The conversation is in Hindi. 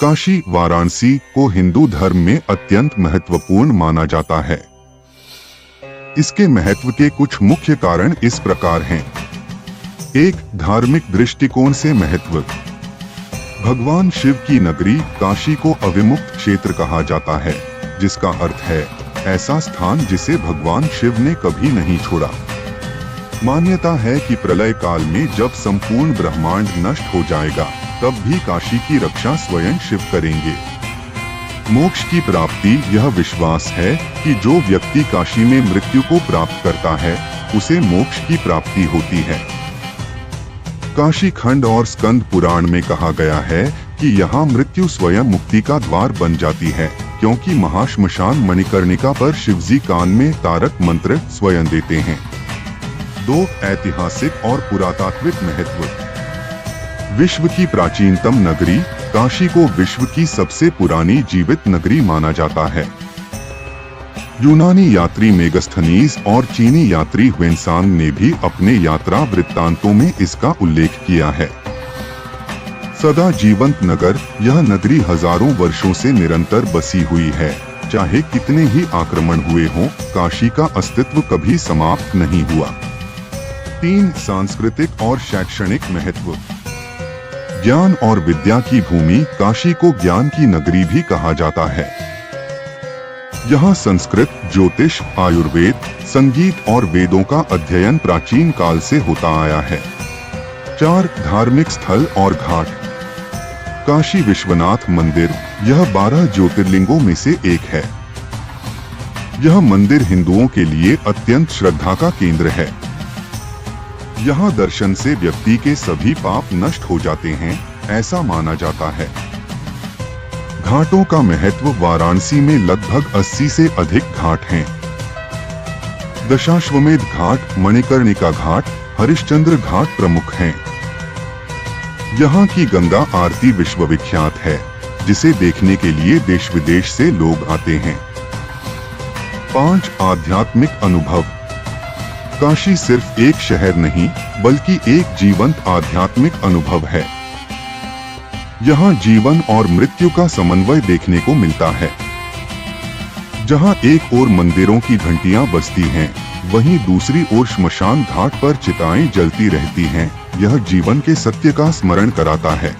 काशी वाराणसी को हिंदू धर्म में अत्यंत महत्वपूर्ण माना जाता है। इसके महत्व के कुछ मुख्य कारण इस प्रकार हैं। 1. धार्मिक दृष्टिकोण से महत्व। भगवान शिव की नगरी काशी को अविमुक्त क्षेत्र कहा जाता है, जिसका अर्थ है ऐसा स्थान जिसे भगवान शिव ने कभी नहीं छोड़ा। मान्यता है कि प्रलय काल में जब संपूर्ण ब्रह्मांड नष्ट हो जाएगा, तब भी काशी की रक्षा स्वयं शिव करेंगे। मोक्ष की प्राप्ति। यह विश्वास है कि जो व्यक्ति काशी में मृत्यु को प्राप्त करता है, उसे मोक्ष की प्राप्ति होती है। काशी खंड और स्कंद पुराण में कहा गया है कि यहाँ मृत्यु स्वयं मुक्ति का द्वार बन जाती है, क्योंकि महाश्मशान मणिकर्णिका पर शिवजी कान में तारक मंत्र स्वयं देते हैं। 2. ऐतिहासिक और पुरातात्विक महत्व। विश्व की प्राचीनतम नगरी काशी को विश्व की सबसे पुरानी जीवित नगरी माना जाता है। यूनानी यात्री मेगास्थनीज और चीनी यात्री ह्वेनसांग ने भी अपने यात्रा वृत्तांतों में इसका उल्लेख किया है। सदा जीवंत नगर। यह नगरी हजारों वर्षों से निरंतर बसी हुई है। चाहे कितने ही आक्रमण हुए हों, काशी का अस्तित्व कभी समाप्त नहीं हुआ। 3. सांस्कृतिक और शैक्षणिक महत्व। ज्ञान और विद्या की भूमि। काशी को ज्ञान की नगरी भी कहा जाता है। यहाँ संस्कृत, ज्योतिष, आयुर्वेद, संगीत और वेदों का अध्ययन प्राचीन काल से होता आया है। 4. धार्मिक स्थल और घाट। काशी विश्वनाथ मंदिर। यह 12 ज्योतिर्लिंगों में से एक है। यह मंदिर हिंदुओं के लिए अत्यंत श्रद्धा का केंद्र है। यहाँ दर्शन से व्यक्ति के सभी पाप नष्ट हो जाते हैं, ऐसा माना जाता है। घाटों का महत्व। वाराणसी में लगभग 80 से अधिक घाट हैं। दशाश्वमेध घाट, मणिकर्णिका घाट, हरिश्चंद्र घाट प्रमुख हैं। यहाँ की गंगा आरती विश्वविख्यात है, जिसे देखने के लिए देश विदेश से लोग आते हैं। 5. आध्यात्मिक अनुभव। काशी सिर्फ एक शहर नहीं, बल्कि एक जीवंत आध्यात्मिक अनुभव है। यहाँ जीवन और मृत्यु का समन्वय देखने को मिलता है। जहाँ एक ओर मंदिरों की घंटियां बजती हैं, वहीं दूसरी ओर श्मशान घाट पर चिताएं जलती रहती हैं। यह जीवन के सत्य का स्मरण कराता है।